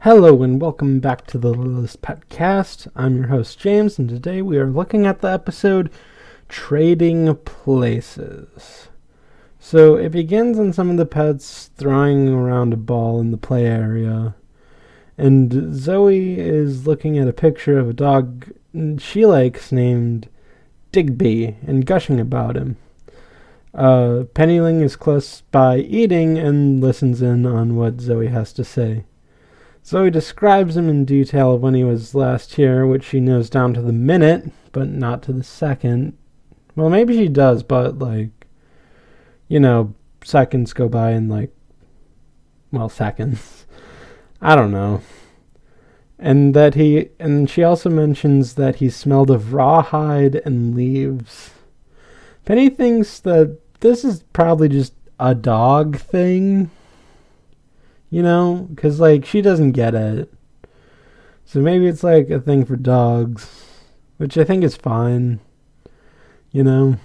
Hello and welcome back to the Littlest PetCast. I'm your host James, and today we are looking at the episode Trading Places. So it begins on some of the pets throwing around a ball in the play area, and Zoe is looking at a picture of a dog she likes named Digby and gushing about him. Penny Ling is close by eating and listens in on what Zoe has to say. Zoe describes him in detail when he was last here, which she knows down to the minute, but not to the second. Well, maybe she does, but, seconds go by in, seconds. I don't know. And she also mentions that he smelled of rawhide and leaves. Penny thinks that this is probably just a dog thing. Because, she doesn't get it. So maybe it's, a thing for dogs, which I think is fine, Zoe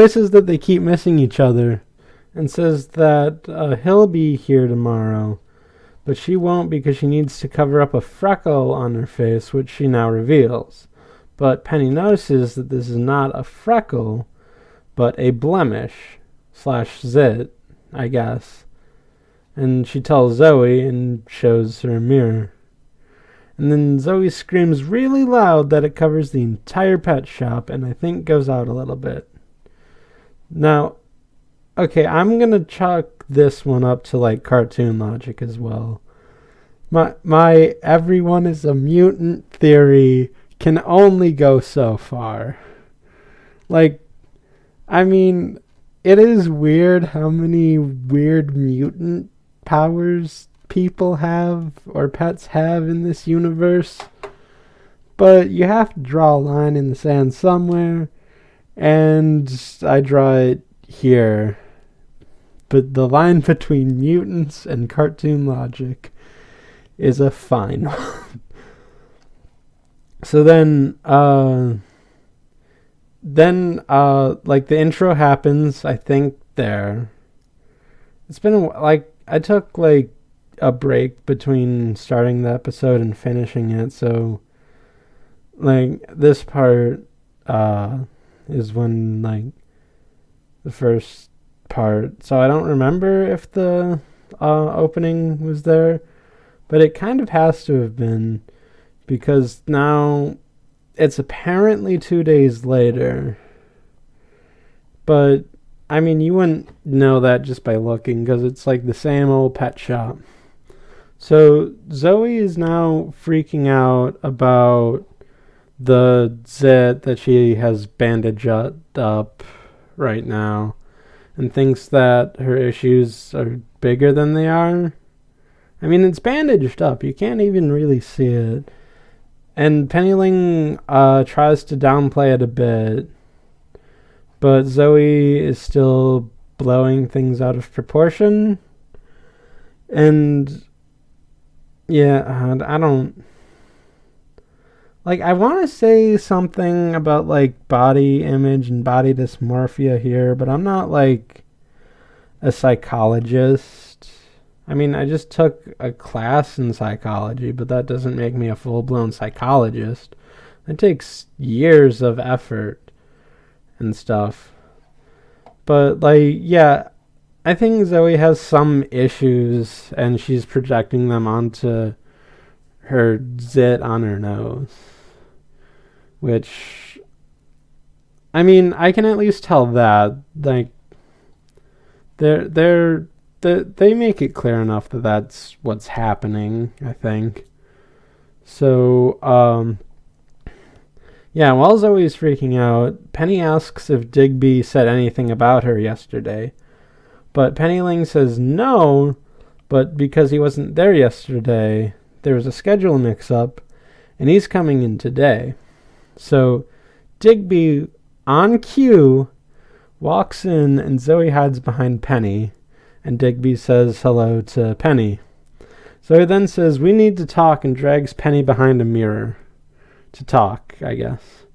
says that they keep missing each other, and says that he'll be here tomorrow, but she won't because she needs to cover up a freckle on her face, which she now reveals. But Penny notices that this is not a freckle, but a blemish / zit, I guess. And she tells Zoe and shows her a mirror. And then Zoe screams really loud that it covers the entire pet shop, and I think goes out a little bit. Now, okay, I'm going to chalk this one up to cartoon logic as well. My everyone is a mutant theory can only go so far. It is weird how many weird mutant powers people have or pets have in this universe, but you have to draw a line in the sand somewhere, and I draw it here. But the line between mutants and cartoon logic is a fine one. So then the intro happens, I think there. It's been I took a break between starting the episode and finishing it, so this part is when the first part. So I don't remember if the opening was there, but it kind of has to have been, because now it's apparently 2 days later. But you wouldn't know that just by looking, because it's the same old pet shop. So Zoe is now freaking out about the zit that she has bandaged up right now, and thinks that her issues are bigger than they are. It's bandaged up. You can't even really see it. And Penny Ling tries to downplay it a bit, but Zoe is still blowing things out of proportion. And yeah, I don't... I want to say something about body image and body dysmorphia here, but I'm not a psychologist. I just took a class in psychology, but that doesn't make me a full-blown psychologist. It takes years of effort and stuff. But I think Zoe has some issues, and she's projecting them onto her zit on her nose, which I can at least tell that they make it clear enough that that's what's happening, I think. So while Zoe's freaking out, Penny asks if Digby said anything about her yesterday. But Penny Ling says no, but because he wasn't there yesterday, there was a schedule mix-up, and he's coming in today. So Digby, on cue, walks in, and Zoe hides behind Penny, and Digby says hello to Penny. Zoe then says, "We need to talk," and drags Penny behind a mirror to talk, I guess.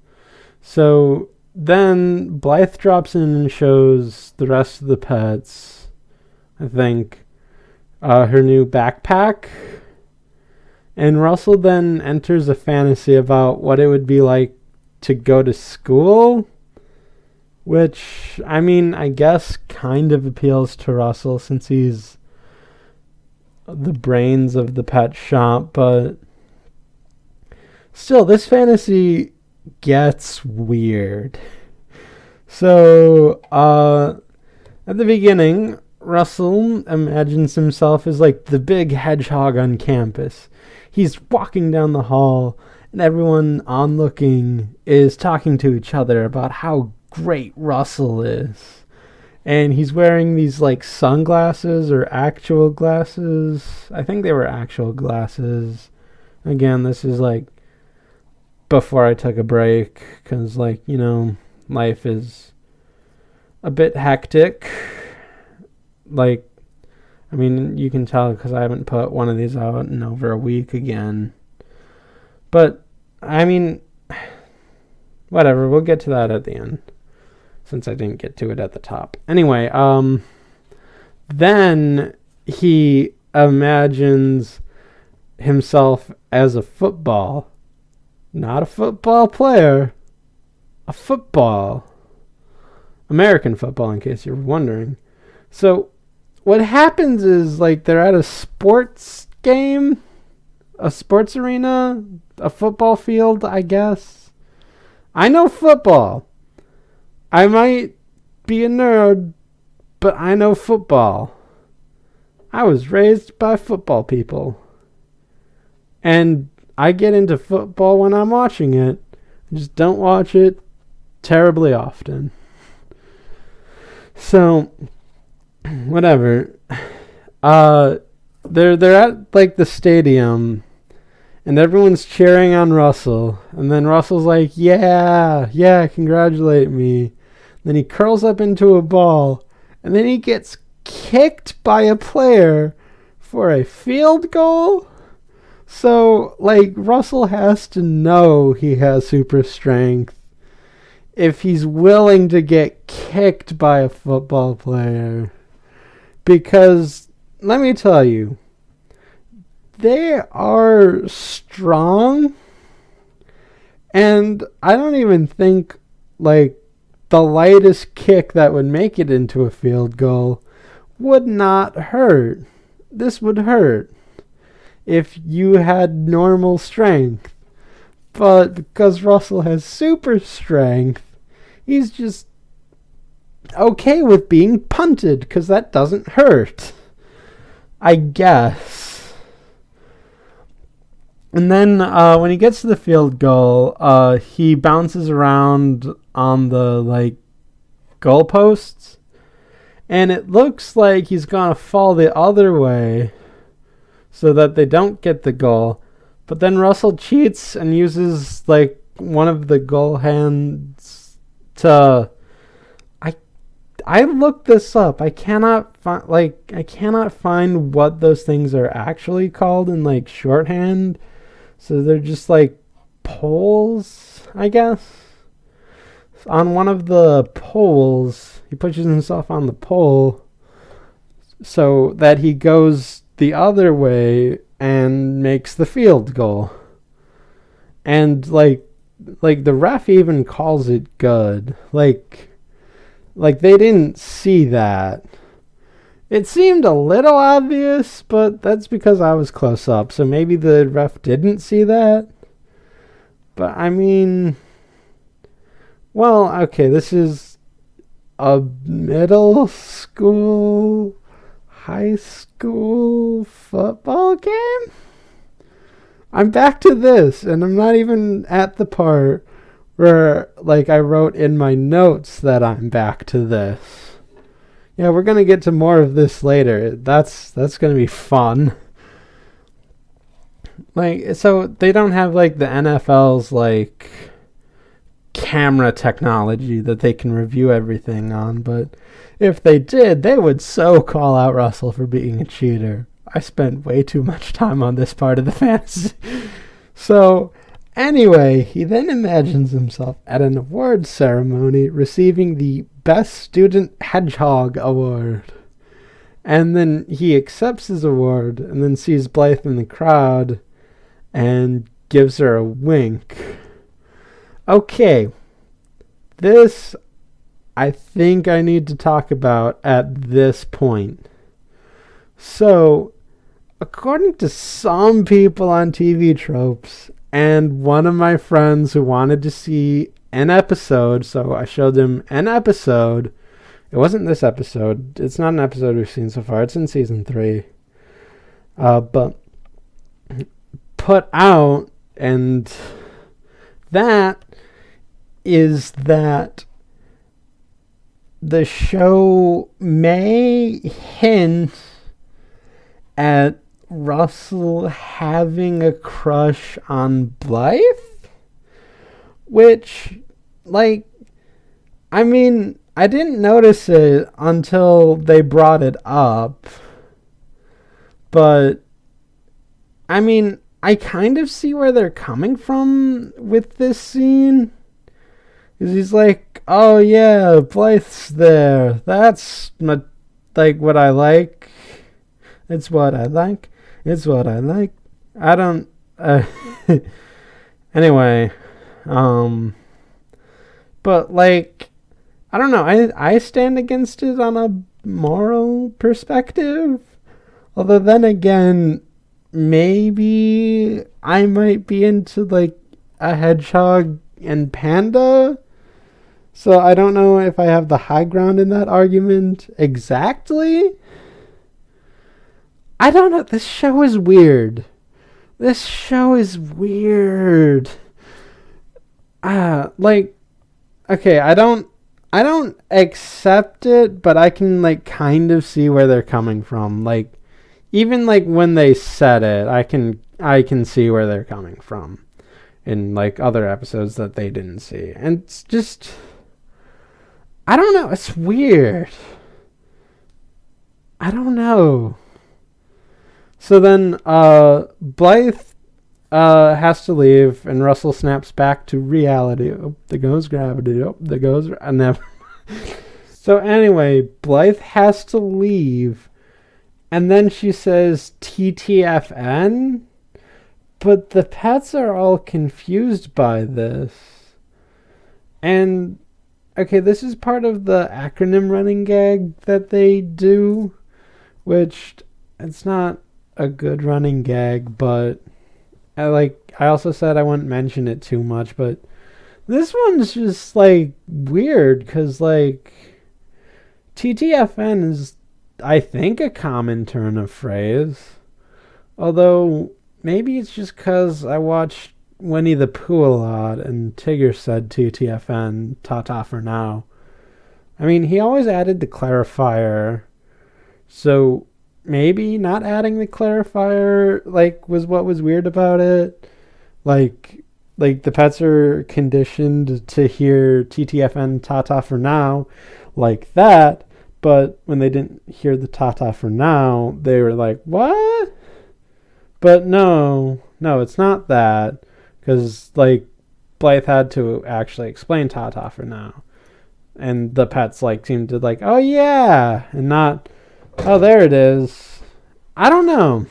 So then Blythe drops in and shows the rest of the pets, I think, her new backpack. And Russell then enters a fantasy about what it would be like to go to school, which, I mean, I guess kind of appeals to Russell since he's the brains of the pet shop, but still, this fantasy gets weird. So, at the beginning, Russell imagines himself as like the big hedgehog on campus. He's walking down the hall, and everyone onlooking is talking to each other about how great Russell is. And he's wearing these like sunglasses or actual glasses. I think they were actual glasses. Again, this is like before I took a break, because like, you know, life is a bit hectic. Like, I mean, you can tell because I haven't put one of these out in over a week again. But, I mean, whatever, we'll get to that at the end, since I didn't get to it at the top. Anyway, then he imagines himself as a football. Not a football player. A football. American football, in case you're wondering. So, what happens is, like, they're at a sports game, a sports arena, a football field, I guess. I know football. I might be a nerd, but I know football. I was raised by football people. And I get into football when I'm watching it. I just don't watch it terribly often. So, whatever. They're at like the stadium, and everyone's cheering on Russell. And then Russell's like, yeah, congratulate me. Then he curls up into a ball, and then he gets kicked by a player for a field goal. So, like, Russell has to know he has super strength if he's willing to get kicked by a football player. Because, let me tell you, they are strong, and I don't even think, like, the lightest kick that would make it into a field goal would not hurt. This would hurt if you had normal strength. But because Russell has super strength, he's just okay with being punted because that doesn't hurt, I guess. And then when he gets to the field goal, he bounces around on the like goalposts, and it looks like he's gonna fall the other way so that they don't get the goal. But then Russell cheats and uses like one of the goal hands to. I looked this up. I cannot find what those things are actually called in like shorthand. So they're just like poles, I guess. On one of the poles, he pushes himself on the pole so that he goes the other way and makes the field goal. And like the ref even calls it good. Like they didn't see that. It seemed a little obvious, but that's because I was close up. So maybe the ref didn't see that. But I mean, well, okay, this is a middle school, high school football game? I'm back to this, and I'm not even at the part where, like, I wrote in my notes that I'm back to this. Yeah, we're gonna get to more of this later. That's gonna be fun. Like, so they don't have, like, the NFL's, like, camera technology that they can review everything on, but if they did, they would so call out Russell for being a cheater. I spent way too much time on this part of the fantasy. So, anyway, he then imagines himself at an awards ceremony receiving the Best Student Hedgehog Award. And then he accepts his award and then sees Blythe in the crowd and gives her a wink. Okay, this I think I need to talk about at this point. So, according to some people on TV Tropes, and one of my friends who wanted to see an episode, so I showed them an episode. It wasn't this episode. It's not an episode we've seen so far. It's in season 3. But put out, and that is that the show may hint at Russell having a crush on Blythe, which, like, I mean, I didn't notice it until they brought it up, but I mean, I kind of see where they're coming from with this scene, because he's like, oh yeah, Blythe's there, that's like what I like, it's what I like. It's what I like. I don't... anyway. But, like... I don't know. I stand against it on a moral perspective. Although then again... Maybe... I might be into, like... A hedgehog and panda. So I don't know if I have the high ground in that argument exactly. I don't know. This show is weird. Like, okay, I don't accept it, but I can, like, kind of see where they're coming from. Like, even, like, when they said it, I can see where they're coming from in, like, other episodes that they didn't see. And it's just, I don't know. It's weird. I don't know. So then Blythe has to leave, and Russell snaps back to reality. Oh, there goes gravity. Oh, there goes... never. So anyway, Blythe has to leave, and then she says TTFN, but the pets are all confused by this. And, okay, this is part of the acronym running gag that they do, which it's not a good running gag, but I also said I wouldn't mention it too much, but this one's just, like, weird, because, like, TTFN is, I think, a common turn of phrase, although maybe it's just because I watched Winnie the Pooh a lot, and Tigger said TTFN, ta-ta for now. I mean, he always added the clarifier, so maybe not adding the clarifier, like, was what was weird about it. Like the pets are conditioned to hear TTFN, ta-ta for now, like that, but when they didn't hear the ta-ta for now, they were like, what? But no, it's not that, because, like, Blythe had to actually explain ta-ta for now. And the pets, like, seemed to, like, oh yeah, and not... oh, there it is. I don't know.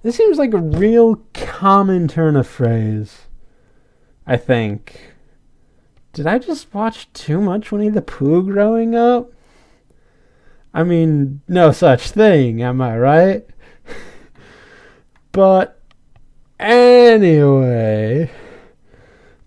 This seems like a real common turn of phrase, I think. Did I just watch too much Winnie the Pooh growing up? I mean, no such thing, am I right? But anyway,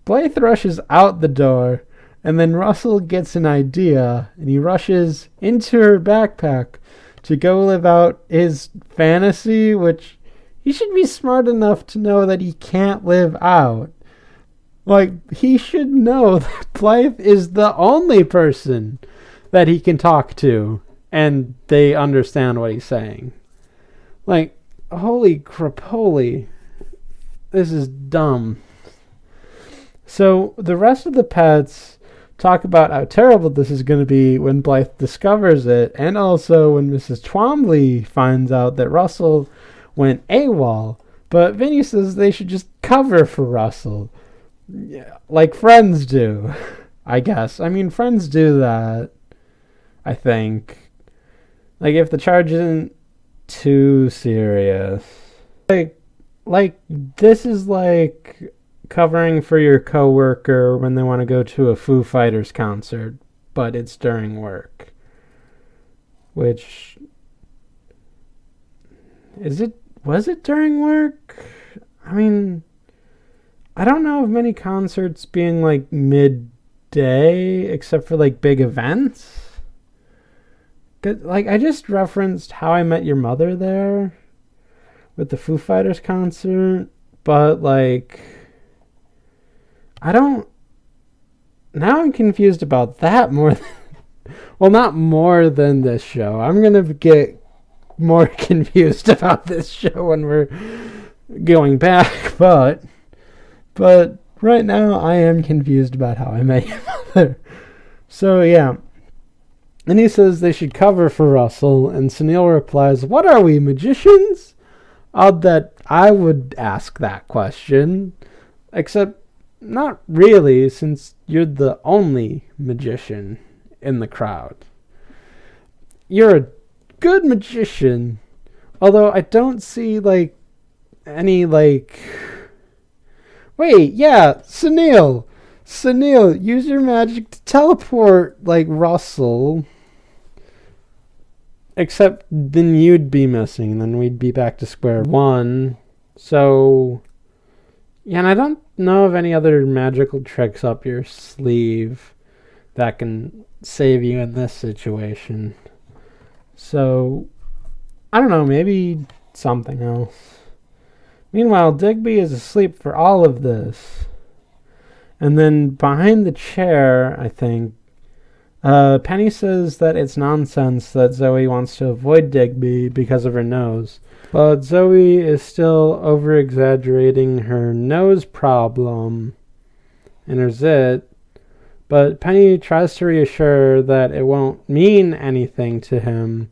Blythe rushes out the door, and then Russell gets an idea, and he rushes into her backpack to go live out his fantasy, which he should be smart enough to know that he can't live out. Like, he should know that Blythe is the only person that he can talk to, and they understand what he's saying. Like, holy crapoly. This is dumb. So, the rest of the pets talk about how terrible this is going to be when Blythe discovers it, and also when Mrs. Twombly finds out that Russell went AWOL. But Vinny says they should just cover for Russell. Yeah, like friends do, I guess. I mean, friends do that, I think. Like, if the charge isn't too serious. Like this is like covering for your coworker when they want to go to a Foo Fighters concert, but it's during work. Which was it during work? I mean, I don't know of many concerts being like midday except for like big events. Like, I just referenced How I Met Your Mother there with the Foo Fighters concert, but like, now I'm confused about that more than, well, not more than this show. I'm gonna get more confused about this show when we're going back, but right now I am confused about How I Met Your Mother. So yeah. And he says they should cover for Russell, and Sunil replies, "What are we, magicians?" Odd that I would ask that question, except not really, since you're the only magician in the crowd. You're a good magician, although I don't see, like, any, like... Wait, yeah, Sunil, use your magic to teleport, like, Russell. Except then you'd be missing, then we'd be back to square one. So, yeah, and I don't know of any other magical tricks up your sleeve that can save you in this situation. So, I don't know, maybe something else. Meanwhile, Digby is asleep for all of this. And then behind the chair, I think, Penny says that it's nonsense that Zoe wants to avoid Digby because of her nose. But Zoe is still over-exaggerating her nose problem and her zit. But Penny tries to reassure that it won't mean anything to him.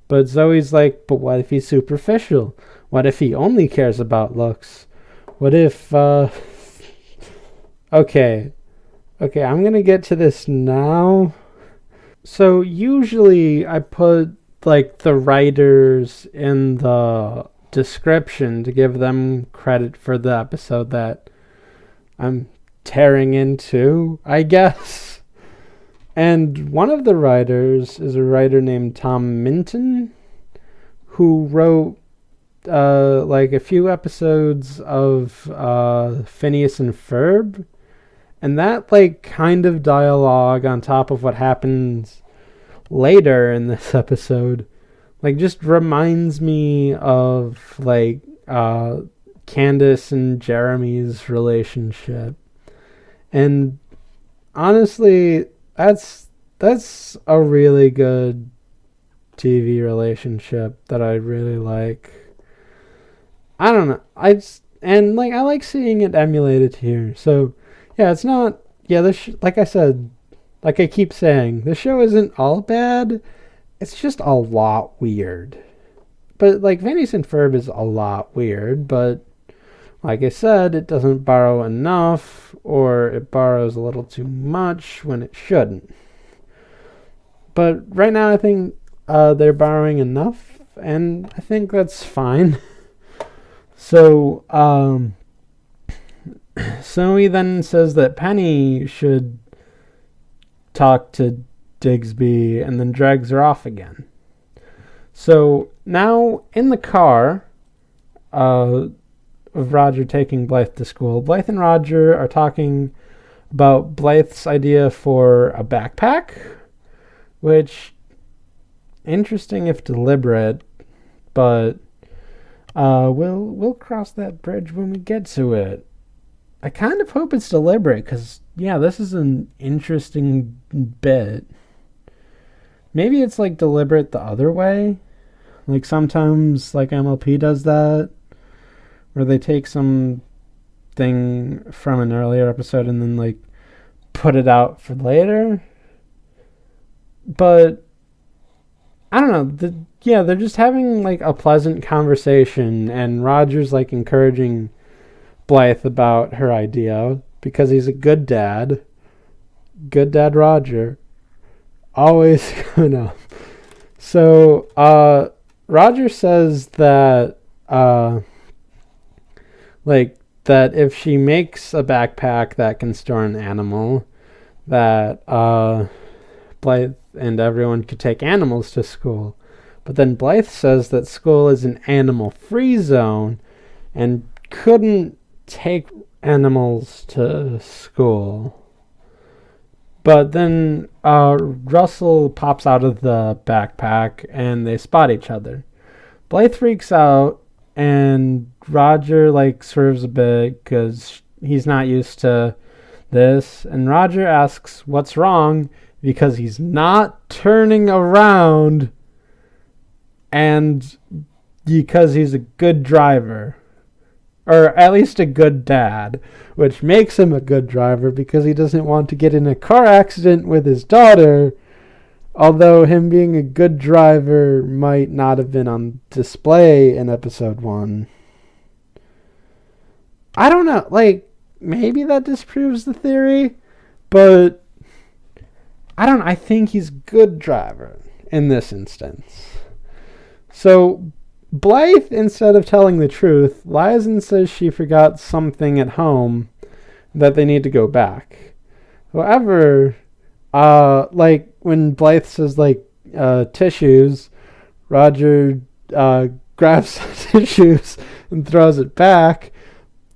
But Zoe's like, but what if he's superficial? What if he only cares about looks? What if, Okay, I'm going to get to this now. So usually I put like the writers in the description to give them credit for the episode that I'm tearing into, I guess. And one of the writers is a writer named Tom Minton, who wrote like a few episodes of Phineas and Ferb. And that, like, kind of dialogue on top of what happens later in this episode, like, just reminds me of, like, Candace and Jeremy's relationship. And honestly, that's a really good TV relationship that I really like. I don't know. I like seeing it emulated here. So, yeah, it's not... Yeah, like I said, like I keep saying, the show isn't all bad. It's just a lot weird. But, like, Phineas and Ferb is a lot weird, but like I said, it doesn't borrow enough, or it borrows a little too much when it shouldn't. But right now, I think they're borrowing enough, and I think that's fine. So, he then says that Penny should talk to Digsby and then drags her off again. So now in the car of Roger taking Blythe to school, Blythe and Roger are talking about Blythe's idea for a backpack, which, interesting if deliberate, but we'll cross that bridge when we get to it. I kind of hope it's deliberate, because, yeah, this is an interesting bit. Maybe it's, like, deliberate the other way. Like, sometimes, like, MLP does that, where they take some thing from an earlier episode and then, like, put it out for later. But, I don't know. They're just having, like, a pleasant conversation, and Roger's, like, encouraging Blythe about her idea because he's a good dad. Good dad Roger. Always, So, Roger says that, that if she makes a backpack that can store an animal, that, Blythe and everyone could take animals to school. But then Blythe says that school is an animal-free zone and couldn't take animals to school. But then Russell pops out of the backpack and they spot each other. Blythe freaks out and Roger swerves a bit because he's not used to this. And Roger asks what's wrong because he's not turning around and because he's a good driver. Or at least a good dad, which makes him a good driver because he doesn't want to get in a car accident with his daughter, although him being a good driver might not have been on display in episode 1. I don't know, maybe that disproves the theory, but I think he's a good driver in this instance. So Blythe, instead of telling the truth, lies and says she forgot something at home that they need to go back. However, when Blythe says, tissues, Roger grabs tissues and throws it back.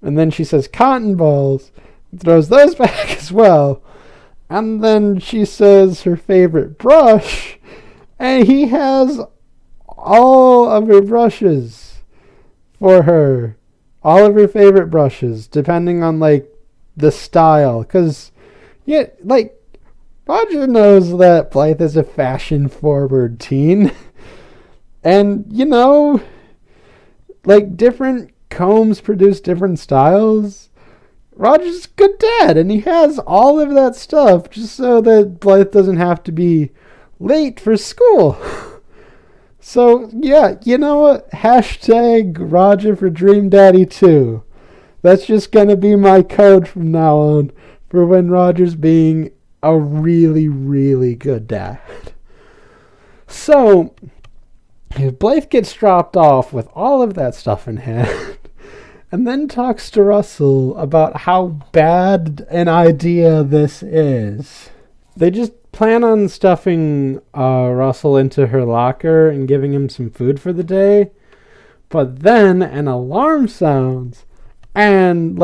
And then she says cotton balls and throws those back as well. And then she says her favorite brush. And he has all of her brushes for her. All of her favorite brushes, depending on, the style. Because, Roger knows that Blythe is a fashion-forward teen. And, different combs produce different styles. Roger's a good dad, and he has all of that stuff just so that Blythe doesn't have to be late for school. So, yeah, you know what? Hashtag Roger for Dream Daddy 2. That's just going to be my code from now on for when Roger's being a really, really good dad. So, Blythe gets dropped off with all of that stuff in hand and then talks to Russell about how bad an idea this is. They just plan on stuffing Russell into her locker and giving him some food for the day. But then an alarm sounds and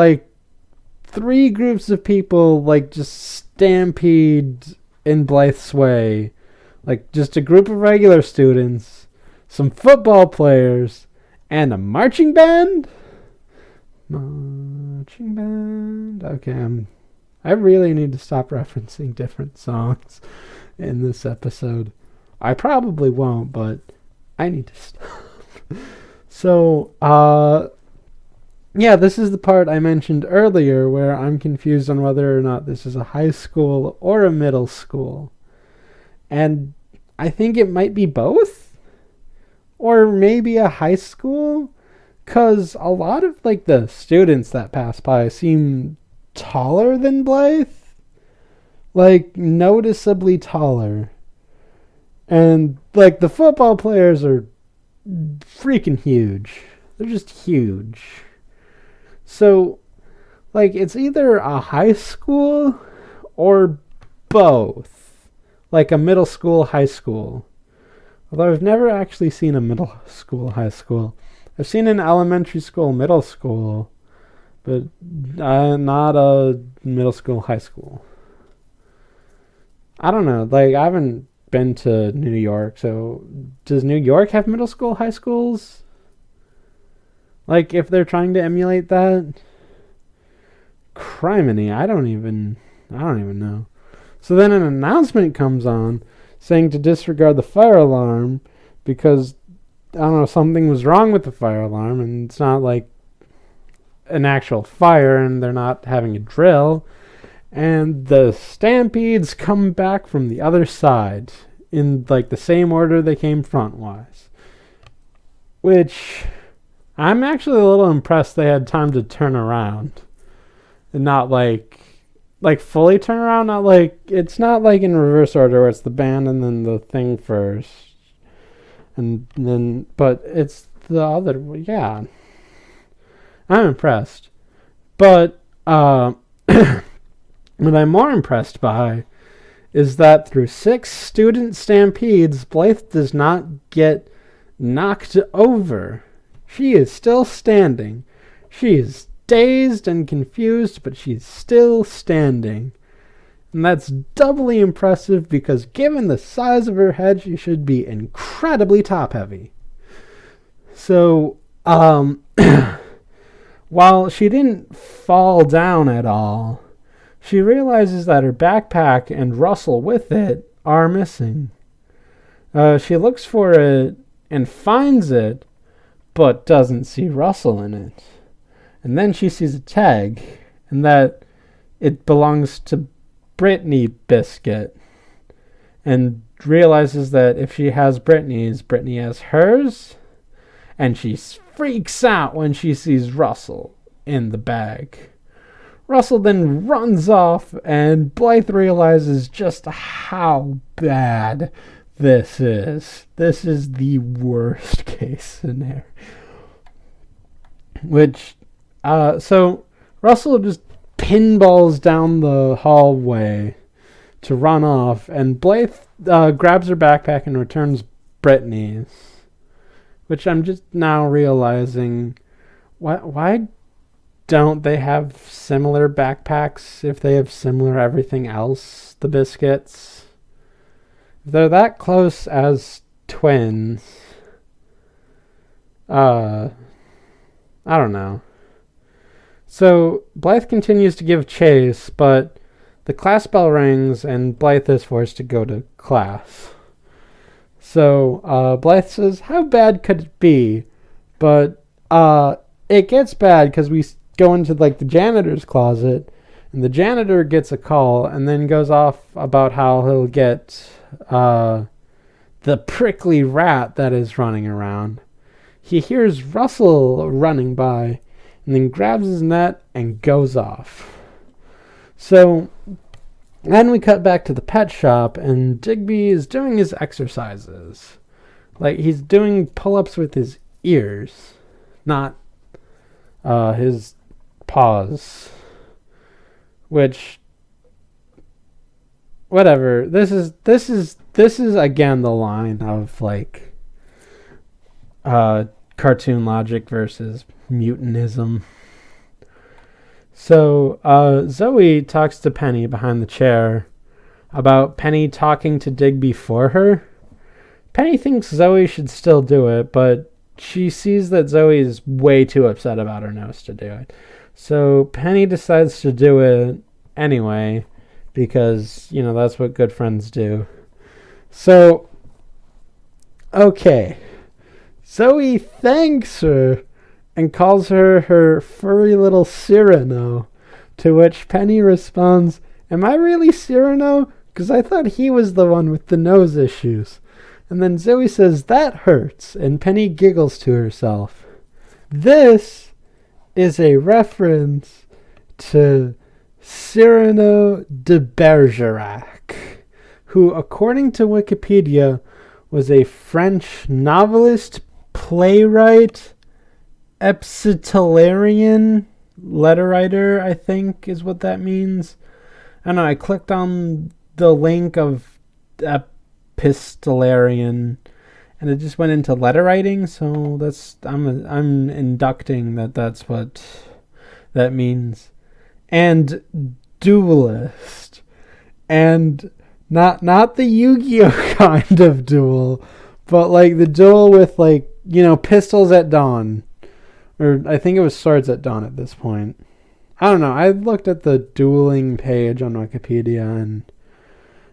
3 groups of people just stampede in Blythe's way. Just a group of regular students, some football players, and a marching band? Marching band. Okay, I really need to stop referencing different songs in this episode. I probably won't, but I need to stop. So, this is the part I mentioned earlier where I'm confused on whether or not this is a high school or a middle school. And I think it might be both. Or maybe a high school. Because a lot of, the students that pass by seem taller than Blythe. Noticeably taller. And, the football players are freaking huge. They're just huge. So, it's either a high school or both. A middle school, high school. Although I've never actually seen a middle school, high school. I've seen an elementary school, middle school, but not a middle school, high school. I don't know. I haven't been to New York, so does New York have middle school, high schools? If they're trying to emulate that? Criminy, I don't even know. So then an announcement comes on saying to disregard the fire alarm because, I don't know, something was wrong with the fire alarm and it's not an actual fire and they're not having a drill. And the stampedes come back from the other side in the same order they came front-wise. Which I'm actually a little impressed they had time to turn around. And not fully turn around, not it's not in reverse order where it's the band and then the thing first. And then, but it's the other, yeah. I'm impressed. But, what I'm more impressed by is that through 6 student stampedes, Blythe does not get knocked over. She is still standing. She is dazed and confused, but she's still standing. And that's doubly impressive because given the size of her head, she should be incredibly top-heavy. So, while she didn't fall down at all, she realizes that her backpack and Russell with it are missing. She looks for it and finds it, but doesn't see Russell in it. And then she sees a tag, and that it belongs to Brittany Biscuit, and realizes that if she has Brittany's, Brittany has hers, and she freaks out when she sees Russell in the bag. Russell then runs off, and Blythe realizes just how bad this is. This is the worst case scenario. So Russell just pinballs down the hallway to run off, and Blythe grabs her backpack and returns Brittany's, which I'm just now realizing, why don't they have similar backpacks if they have similar everything else, the Biscuits? If they're that close as twins, I don't know. So Blythe continues to give chase, but the class bell rings and Blythe is forced to go to class. So Blythe says, how bad could it be? But it gets bad because we go into like the janitor's closet, and the janitor gets a call and then goes off about how he'll get the prickly rat that is running around. He hears Russell running by and then grabs his net and goes off. So then we cut back to the pet shop, and Digby is doing his exercises. Like, he's doing pull-ups with his ears, not his paws. Which, whatever. This is again the line of like cartoon logic versus mutantism. So Zoe talks to Penny behind the chair about Penny talking to Digby for her. Penny thinks Zoe should still do it, but she sees that Zoe is way too upset about her nose to do it. So Penny decides to do it anyway, because, you know, that's what good friends do. So, okay. Zoe thanks her and calls her her furry little Cyrano, to which Penny responds, am I really Cyrano? Because I thought he was the one with the nose issues. And then Zoe says, that hurts, and Penny giggles to herself. This is a reference to Cyrano de Bergerac, who, according to Wikipedia, was a French novelist, playwright, epistolarian, letter writer, I think is what that means. I don't know, I clicked on the link of epistolarian and it just went into letter writing, so that's I'm inducting that's what that means. And duelist, and not the Yu-Gi-Oh kind of duel, but like the duel with, like, you know, pistols at dawn, or I think it was swords at dawn at this point. I don't know. I looked at the dueling page on Wikipedia, and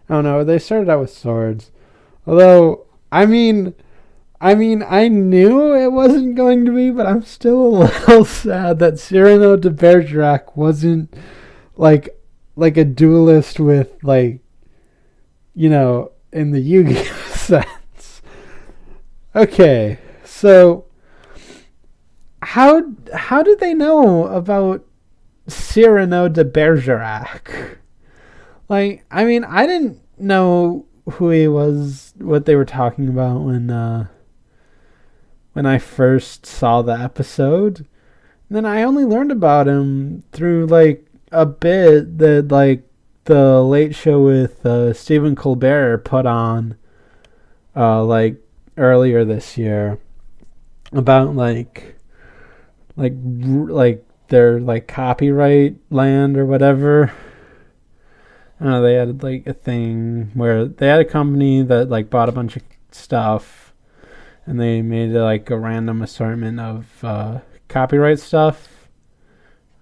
I don't know. They started out with swords, although I mean, I knew it wasn't going to be, but I'm still a little sad that Cyrano de Bergerac wasn't like a duelist with, like, you know, in the Yu-Gi-Oh sense. Okay, so how did they know about Cyrano de Bergerac? Like, I mean, I didn't know who he was, what they were talking about when when I first saw the episode. And then I only learned about him through like a bit that like the Late Show with Stephen Colbert put on like earlier this year about like their like copyright land or whatever. I don't know, they had like a thing where they had a company that like bought a bunch of stuff and they made like a random assortment of copyright stuff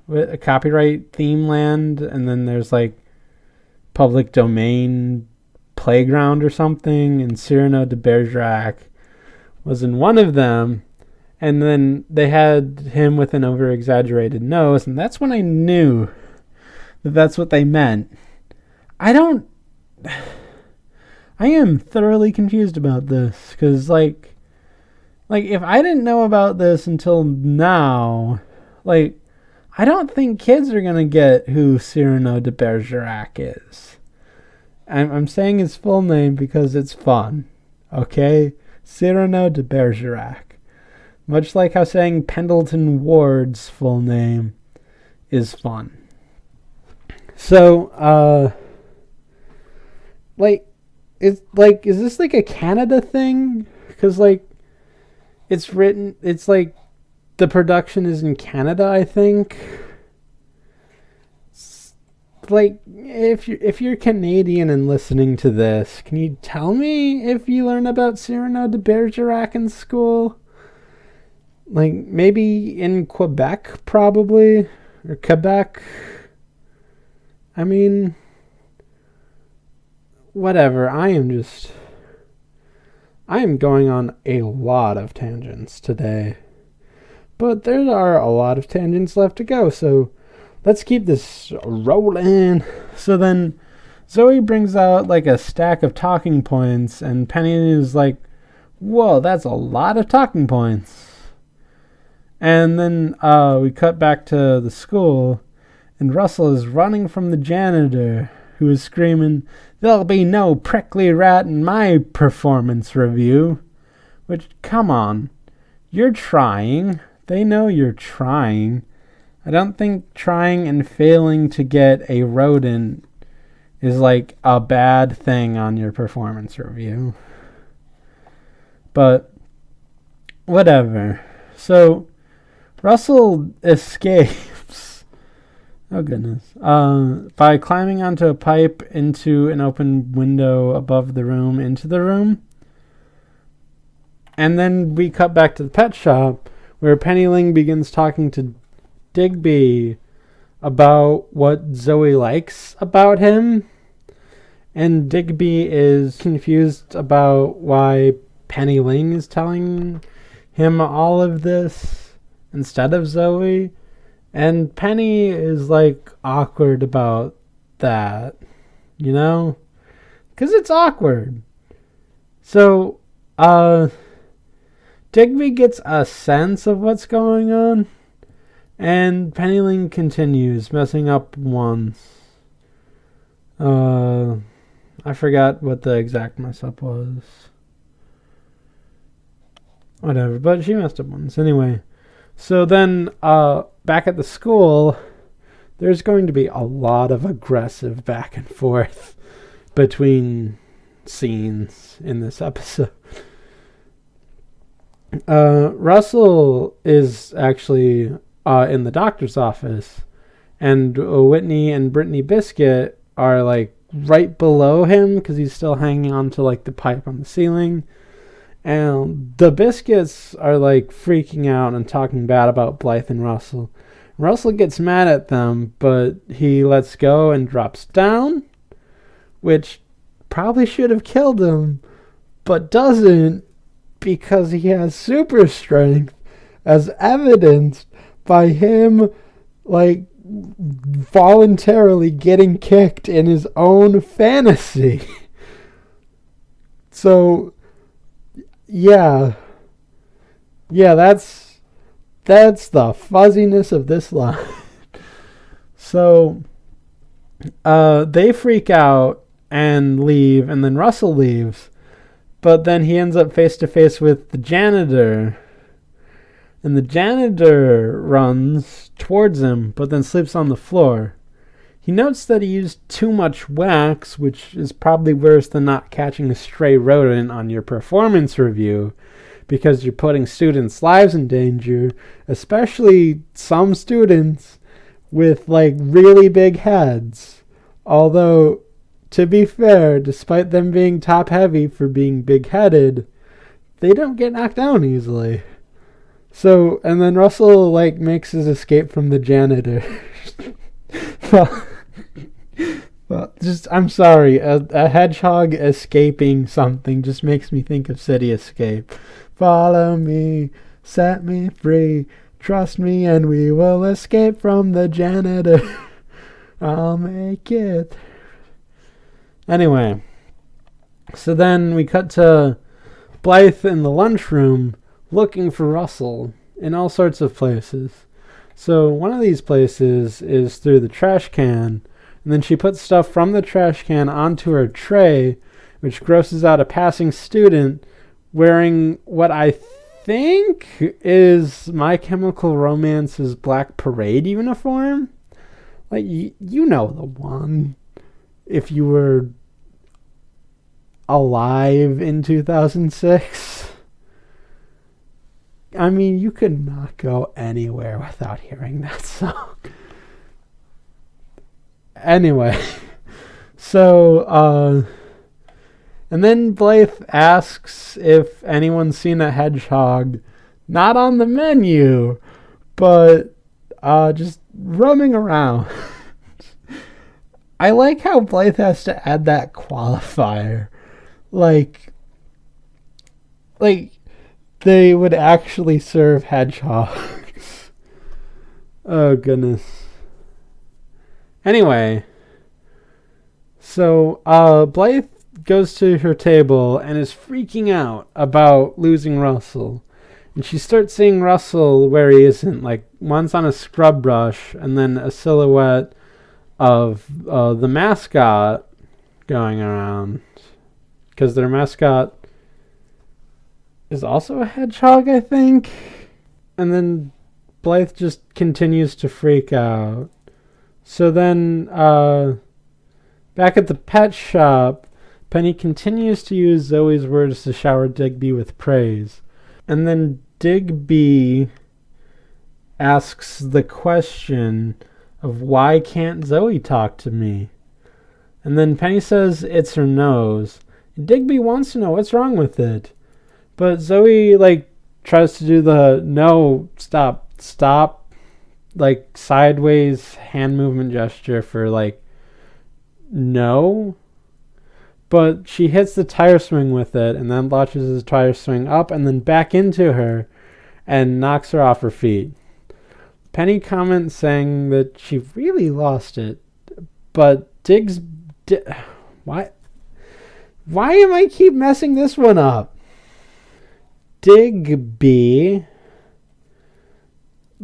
with a copyright theme land, and then there's like public domain playground or something, and Cyrano de Bergerac was in one of them. And then they had him with an over-exaggerated nose, and that's when I knew that that's what they meant. I am thoroughly confused about this, because, like, if I didn't know about this until now, like, I don't think kids are going to get who Cyrano de Bergerac is. I'm saying his full name because it's fun, okay? Cyrano de Bergerac. Much like how saying Pendleton Ward's full name is fun. So, is this like a Canada thing? Because, like, it's like, the production is in Canada, I think. Like, if you're Canadian and listening to this, can you tell me if you learn about Cyrano de Bergerac in school? Like, maybe in Quebec, probably. Or Quebec. I mean, whatever. I am going on a lot of tangents today. But there are a lot of tangents left to go, so let's keep this rolling. So then Zoe brings out like a stack of talking points, and Penny is like, whoa, that's a lot of talking points. And then we cut back to the school, and Russell is running from the janitor, who is screaming, "There'll be no prickly rat in my performance review." Which, come on, you're trying. They know you're trying. I don't think trying and failing to get a rodent is like a bad thing on your performance review. But whatever. So Russell escapes. Oh goodness. By climbing onto a pipe into an open window above the room into the room. And then we cut back to the pet shop where Penny Ling begins talking to Digby about what Zoe likes about him. And Digby is confused about why Penny Ling is telling him all of this instead of Zoe. And Penny is like awkward about that, you know? Because it's awkward. So, Digby gets a sense of what's going on. And Penny Ling continues, messing up once. I forgot what the exact mess up was. Whatever, but she messed up once. Anyway, so then back at the school, there's going to be a lot of aggressive back and forth between scenes in this episode. Russell is actually in the doctor's office, and Whitney and Brittany Biscuit are like right below him because he's still hanging on to like the pipe on the ceiling. And the Biscuits are like freaking out and talking bad about Blythe and Russell. Russell gets mad at them, but he lets go and drops down, which probably should have killed him, but doesn't, because he has super strength, as evidenced by him like voluntarily getting kicked in his own fantasy. So yeah, that's the fuzziness of this line. So they freak out and leave, and then Russell leaves, but then he ends up face to face with the janitor, And the janitor runs towards him, but then sleeps on the floor. He notes that he used too much wax, which is probably worse than not catching a stray rodent on your performance review, because you're putting students' lives in danger, especially some students with like really big heads. Although, to be fair, despite them being top heavy for being big headed, they don't get knocked down easily. So, and then Russell like makes his escape from the janitor. well, just, I'm sorry, a hedgehog escaping something just makes me think of City Escape. Follow me, set me free, trust me and we will escape from the janitor. I'll make it. Anyway, so then we cut to Blythe in the lunchroom looking for Russell in all sorts of places. So one of these places is through the trash can, and then she puts stuff from the trash can onto her tray, which grosses out a passing student wearing what I think is My Chemical Romance's Black Parade uniform. Like, you know the one. If you were alive in 2006. I mean, you could not go anywhere without hearing that song. Anyway, so, and then Blythe asks if anyone's seen a hedgehog, not on the menu, but just roaming around. I like how Blythe has to add that qualifier. Like, they would actually serve hedgehogs. Oh, goodness. Anyway, so Blythe goes to her table and is freaking out about losing Russell. And she starts seeing Russell where he isn't, like once on a scrub brush and then a silhouette of the mascot going around. Because their mascot is also a hedgehog, I think. And then Blythe just continues to freak out. So then, back at the pet shop, Penny continues to use Zoe's words to shower Digby with praise. And then Digby asks the question of why can't Zoe talk to me? And then Penny says it's her nose. Digby wants to know what's wrong with it. But Zoe, tries to do the no, stop, sideways hand movement gesture for, no. But she hits the tire swing with it and then launches his tire swing up and then back into her and knocks her off her feet. Penny comments saying that she really lost it. But why am I keep messing this one up? Digby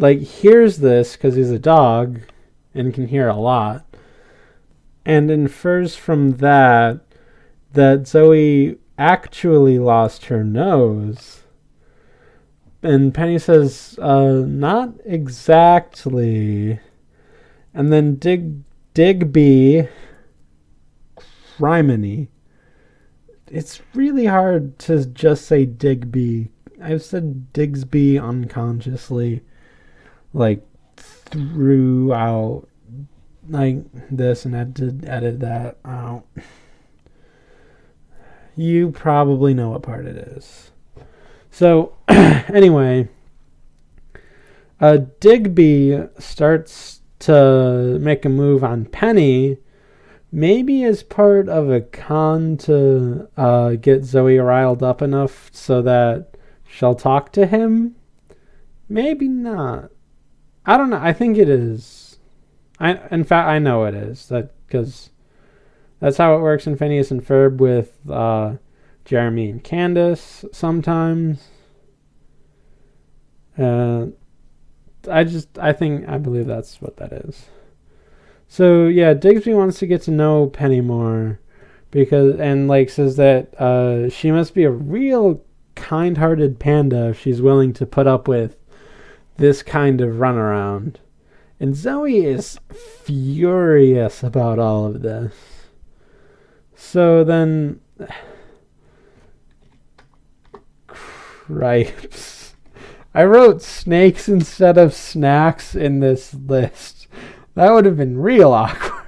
hears this because he's a dog and can hear a lot and infers from that Zoe actually lost her nose. And Penny says, not exactly. And then Digby, criminy. It's really hard to just say Digby. I've said Digsby unconsciously, throughout, this, and had to edit that out. You probably know what part it is. So, anyway, Digby starts to make a move on Penny, maybe as part of a con to get Zoe riled up enough so that she'll talk to him. Maybe not. I don't know. I think it is. In fact, I know it is. Because that's how it works in Phineas and Ferb with Jeremy and Candace sometimes. I believe that's what that is. So yeah, Digsby wants to get to know Penny more says that she must be a real kind-hearted panda if she's willing to put up with this kind of runaround. And Zoe is furious about all of this. So then... Cripes. I wrote snakes instead of snacks in this list. That would have been real awkward.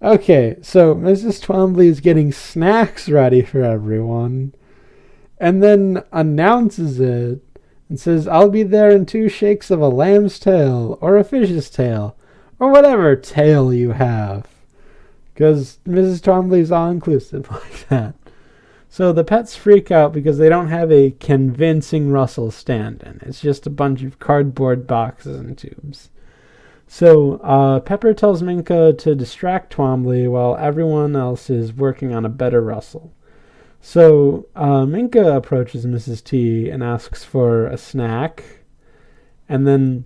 Okay, so Mrs. Twombly is getting snacks ready for everyone. And then announces it. And says, I'll be there in 2 shakes of a lamb's tail, or a fish's tail, or whatever tail you have. Because Mrs. Twombly's all-inclusive like that. So the pets freak out because they don't have a convincing Russell stand-in. It's just a bunch of cardboard boxes and tubes. So Pepper tells Minka to distract Twombly while everyone else is working on a better Russell. So Minka approaches Mrs. T and asks for a snack. And then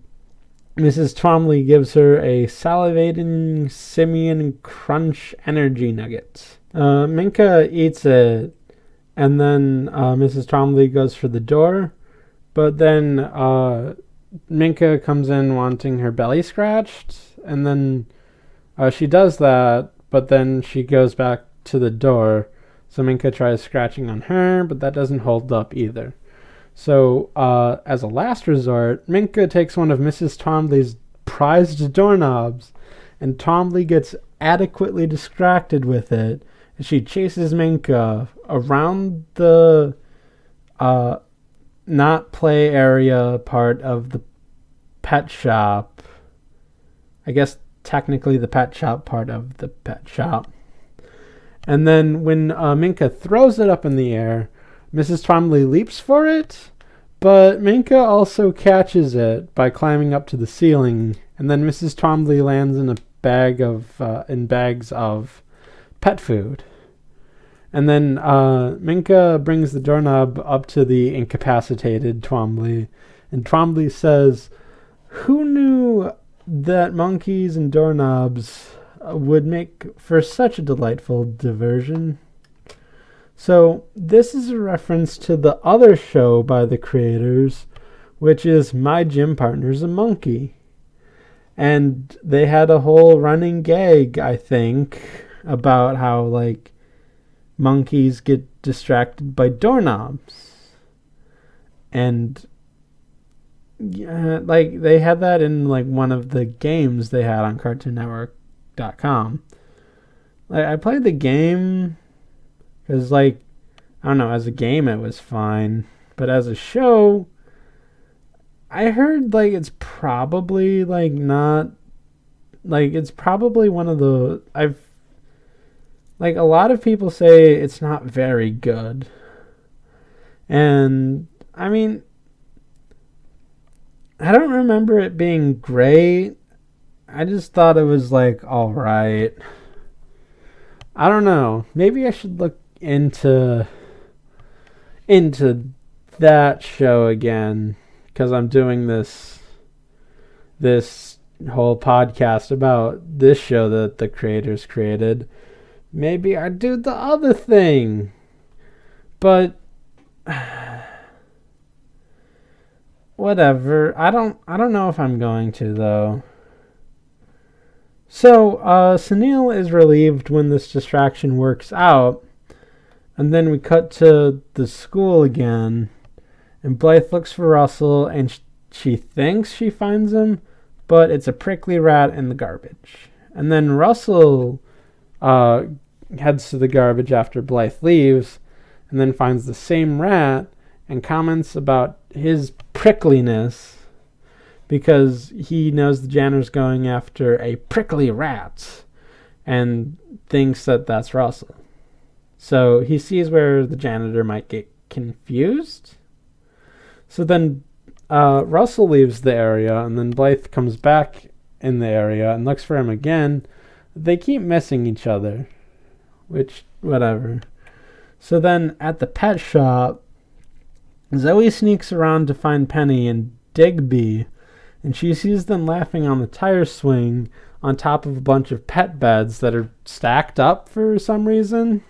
Mrs. Twombly gives her a salivating Simeon Crunch energy nugget. Minka eats it. And then Mrs. Twombly goes for the door. But then Minka comes in wanting her belly scratched. And then she does that. But then she goes back to the door. So Minka tries scratching on her, but that doesn't hold up either. So, as a last resort, Minka takes one of Mrs. Twombly's prized doorknobs, and Twombly gets adequately distracted with it, and she chases Minka around the not play area part of the pet shop. I guess technically the pet shop part of the pet shop. And then when Minka throws it up in the air, Mrs. Twombly leaps for it, but Minka also catches it by climbing up to the ceiling, and then Mrs. Twombly lands in bags of pet food. And then Minka brings the doorknob up to the incapacitated Twombly, and Twombly says, "Who knew that monkeys and doorknobs would make for such a delightful diversion?" So this is a reference to the other show by the creators, which is My Gym Partner's a Monkey. And they had a whole running gag, I think, about how, like, monkeys get distracted by doorknobs. And, yeah, like, they had that in, like, one of the games they had on CartoonNetwork.com. Like, I played the game because, like, I don't know, as a game it was fine. But as a show, I heard, like, it's probably, like, not... Like, it's probably one of the... Like, a lot of people say it's not very good. And, I mean, I don't remember it being great. I just thought it was, like, alright. I don't know. Maybe I should look into that show again, because I'm doing this whole podcast about this show that the creators created. Maybe I'd do the other thing. But whatever. I don't know if I'm going to, though. So, Sunil is relieved when this distraction works out. And then we cut to the school again. And Blythe looks for Russell, and she thinks she finds him, but it's a prickly rat in the garbage. And then Russell heads to the garbage after Blythe leaves, and then finds the same rat and comments about his prickliness because he knows the janitor's going after a prickly rat and thinks that that's Russell. So he sees where the janitor might get confused. So then Russell leaves the area, and then Blythe comes back in the area and looks for him again. They keep missing each other, which, whatever. So then at the pet shop, Zoe sneaks around to find Penny and Digby, and she sees them laughing on the tire swing on top of a bunch of pet beds that are stacked up for some reason,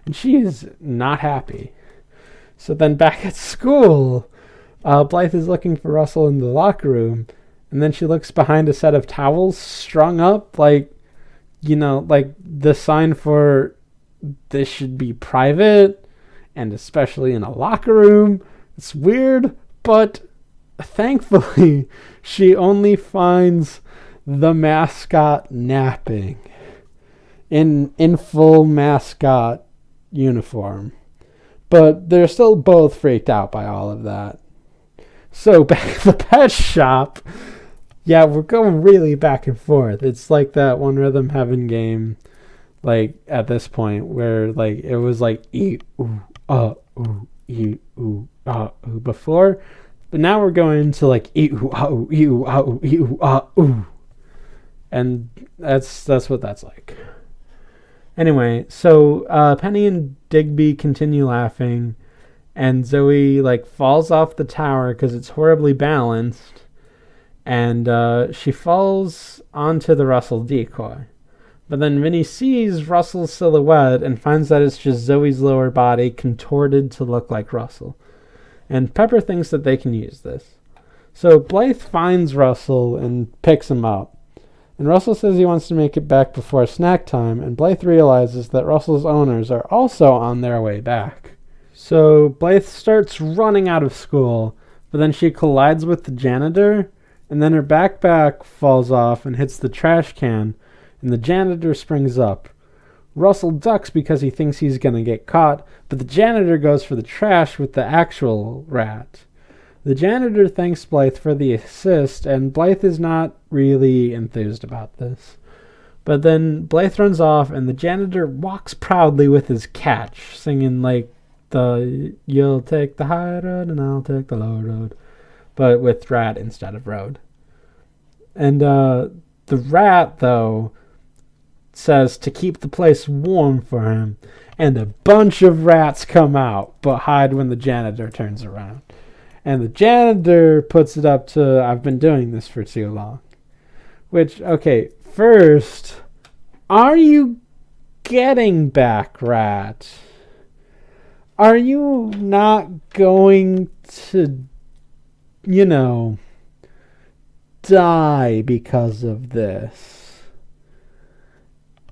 and she is not happy. So then back at school, Blythe is looking for Russell in the locker room, and then she looks behind a set of towels strung up, like the sign for this should be private, and especially in a locker room. It's weird, but thankfully, she only finds the mascot napping in full mascot uniform. But they're still both freaked out by all of that. So back at the pet shop, yeah, we're going really back and forth. It's like that One Rhythm Heaven game, like at this point where like it was like ee ooh ooh ee ooh ooh before, but now we're going into like ee ooh ooh ee ooh ooh ee ooh ooh, and that's what that's like. Anyway, so Penny and Digby continue laughing, and Zoe like falls off the tower because it's horribly balanced, and she falls onto the Russell decoy. But then Vinny sees Russell's silhouette and finds that it's just Zoe's lower body contorted to look like Russell. And Pepper thinks that they can use this. So Blythe finds Russell and picks him up. And Russell says he wants to make it back before snack time, and Blythe realizes that Russell's owners are also on their way back. So Blythe starts running out of school, but then she collides with the janitor, and then her backpack falls off and hits the trash can, and the janitor springs up. Russell ducks because he thinks he's going to get caught, but the janitor goes for the trash with the actual rat. The janitor thanks Blythe for the assist, and Blythe is not really enthused about this. But then Blythe runs off, and the janitor walks proudly with his catch, singing like the "You'll take the high road and I'll take the low road," but with rat instead of road. And the rat, though, says to keep the place warm for him, and a bunch of rats come out, but hide when the janitor turns around. And the janitor puts it up to, "I've been doing this for too long." Which, okay, first, are you getting back, rat? Are you not going to, die because of this?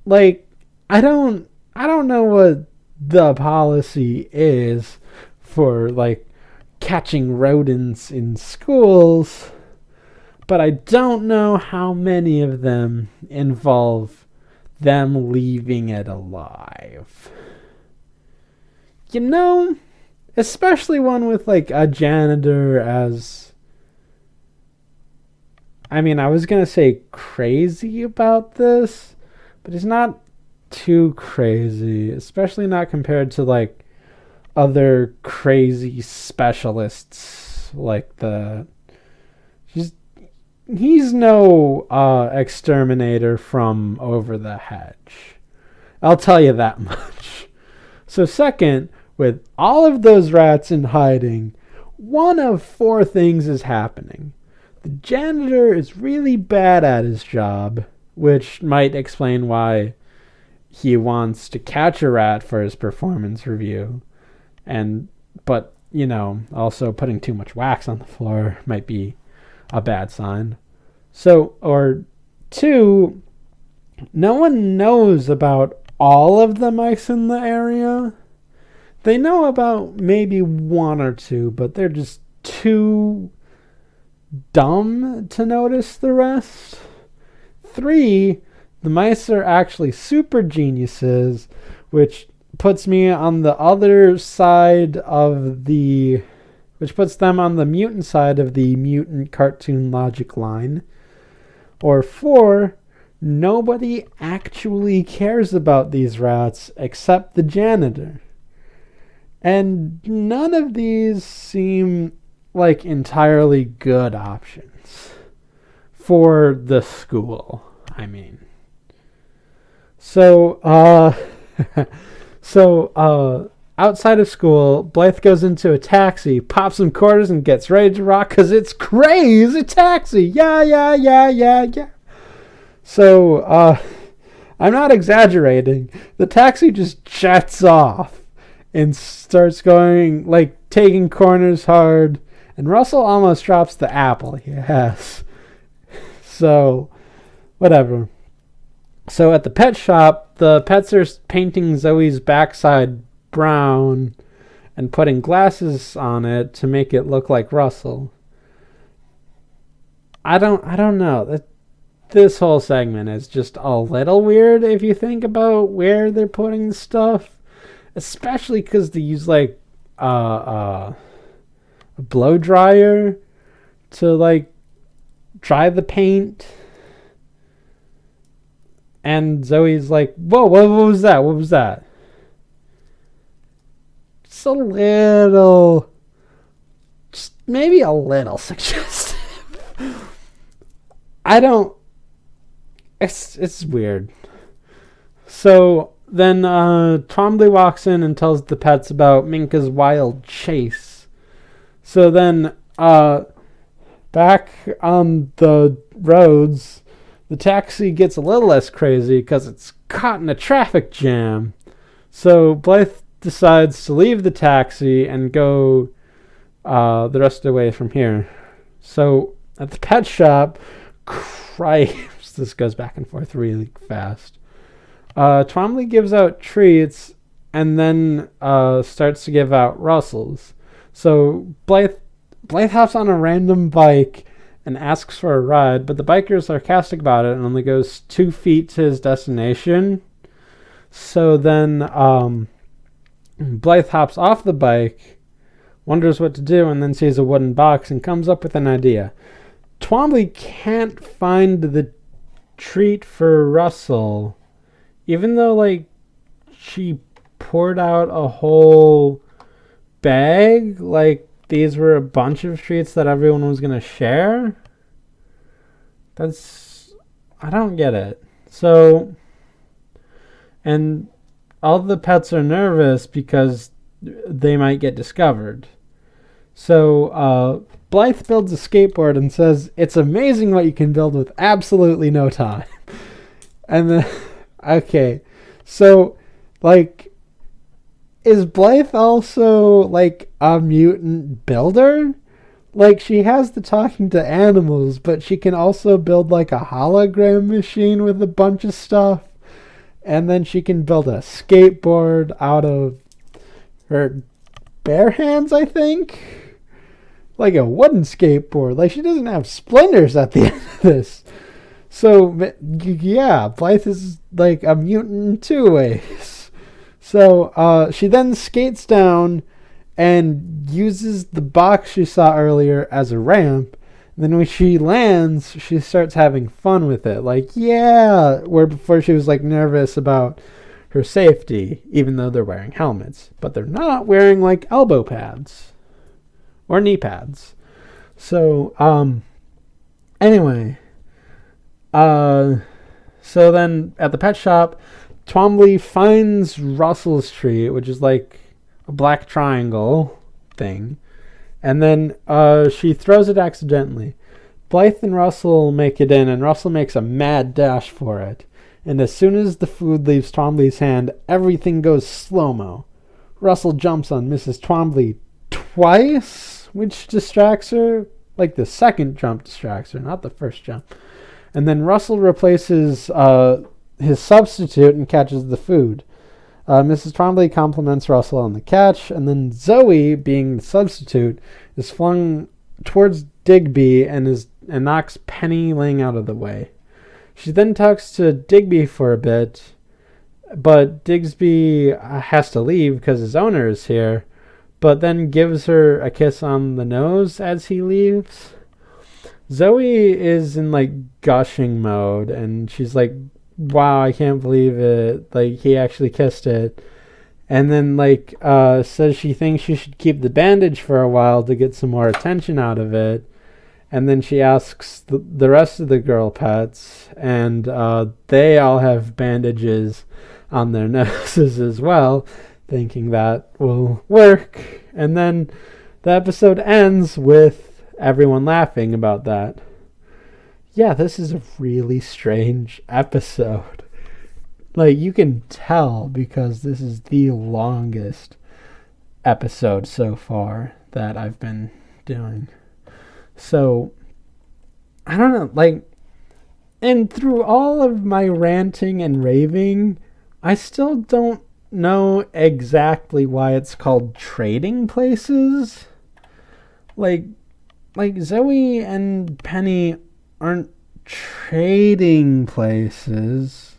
Like, I don't know what the policy is for, like, catching rodents in schools, but I don't know how many of them involve them leaving it alive. Especially one with like a janitor as, I was going to say crazy about this, but he's not too crazy, especially not compared to like other crazy specialists like he's no exterminator from over the hedge. I'll tell you that much. So second, with all of those rats in hiding, one of four things is happening. The janitor is really bad at his job, which might explain why he wants to catch a rat for his performance review. But also putting too much wax on the floor might be a bad sign. So, or two, no one knows about all of the mice in the area. They know about maybe one or two, but they're just too dumb to notice the rest. Three, the mice are actually super geniuses, which puts me on the other side of which puts them on the mutant side of the mutant cartoon logic line. Or four, nobody actually cares about these rats except the janitor. And none of these seem like entirely good options for the school, So, outside of school, Blythe goes into a taxi, pops some quarters, and gets ready to rock because it's crazy taxi. Yeah. So, I'm not exaggerating. The taxi just jets off and starts going, like, taking corners hard And Russell almost drops the apple. Yes. So, whatever. So at the pet shop, the pets are painting Zoe's backside brown and putting glasses on it to make it look like Russell. I don't know. This whole segment is just a little weird if you think about where they're putting the stuff, especially because they use like a blow dryer to like dry the paint. And Zoe's like, whoa, what was that? What was that? Just a little, just maybe a little suggestive. It's weird. So then Twombly walks in and tells the pets about Minka's wild chase. So then back on the roads, the taxi gets a little less crazy because it's caught in a traffic jam. So Blythe decides to leave the taxi and go the rest of the way from here. So at the pet shop, this goes back and forth really fast. Twombly gives out treats and then starts to give out Russells. So Blythe hops on a random bike and asks for a ride, but the biker is sarcastic about it and only goes 2 feet to his destination. So then Blythe hops off the bike, wonders what to do, and then sees a wooden box and comes up with an idea. Twombly can't find the treat for Russell, even though like she poured out a whole bag, like these were a bunch of treats that everyone was gonna share. I don't get it. So, and all the pets are nervous because they might get discovered. So Blythe builds a skateboard and says, it's amazing what you can build with absolutely no time. And then, okay, so, like, is Blythe also, like, a mutant builder? Like, she has the talking to animals, but she can also build, like, a hologram machine with a bunch of stuff. And then she can build a skateboard out of her bare hands, I think. Like a wooden skateboard. Like, she doesn't have splinters at the end of this. So, yeah, Blythe is like a mutant in 2 ways. So, she then skates down and uses the box she saw earlier as a ramp. And then when she lands, she starts having fun with it. Like, yeah, where before she was like nervous about her safety, even though they're wearing helmets. But they're not wearing like elbow pads. Or knee pads. So, anyway. So then at the pet shop, Twombly finds Russell's tree, which is like a black triangle thing. And then she throws it accidentally. Blythe and Russell make it in, and Russell makes a mad dash for it. And as soon as the food leaves Twombly's hand, everything goes slow-mo. Russell jumps on Mrs. Twombly twice, which distracts her. Like the second jump distracts her, not the first jump. And then Russell replaces his substitute and catches the food. Mrs. Twombly compliments Russell on the catch, and then Zoe, being the substitute, is flung towards Digby and knocks Penny Ling out of the way. She then talks to Digby for a bit, but Digsby has to leave because his owner is here, but then gives her a kiss on the nose as he leaves. Zoe is in like gushing mode, and she's like, wow, I can't believe it. Like, he actually kissed it. And then like says she thinks she should keep the bandage for a while to get some more attention out of it. And then she asks the rest of the girl pets, and they all have bandages on their noses as well, thinking that will work. And then the episode ends with everyone laughing about that. Yeah, this is a really strange episode. Like, you can tell because this is the longest episode so far that I've been doing. So, I don't know, like, and through all of my ranting and raving, I still don't know exactly why it's called Trading Places. Like Zoe and Penny aren't trading places.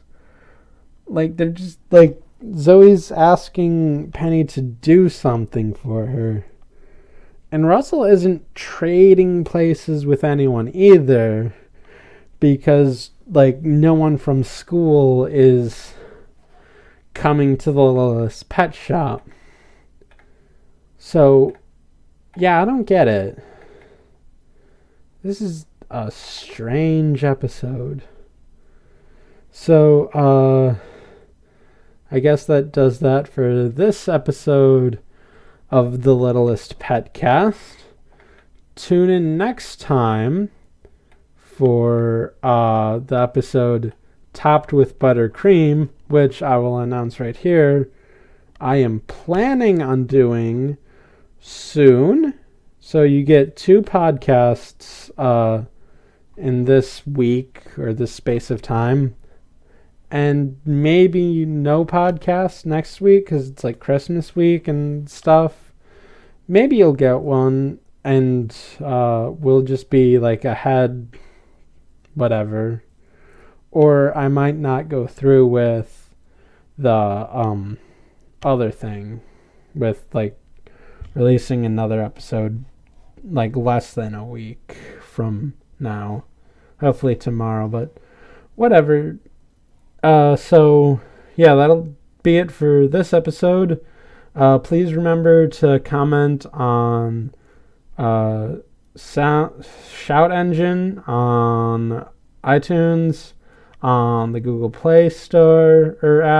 Like, they're just, like, Zoe's asking Penny to do something for her. And Russell isn't trading places with anyone either, because, like, no one from school is coming to the Littlest Pet Shop. So, yeah, I don't get it. This is a strange episode. So, I guess that does that for this episode of the Littlest PetCast. Tune in next time for the episode Topped with Buttercream, which I will announce right here. I am planning on doing soon. So you get 2 podcasts in this week or this space of time. And maybe no podcast next week because it's like Christmas week and stuff. Maybe you'll get one and we'll just be like ahead, whatever. Or I might not go through with the other thing with like releasing another episode like less than a week from now. Hopefully tomorrow, but whatever. So, yeah, that'll be it for this episode. Please remember to comment on Shout Engine, on iTunes, on the Google Play Store or app.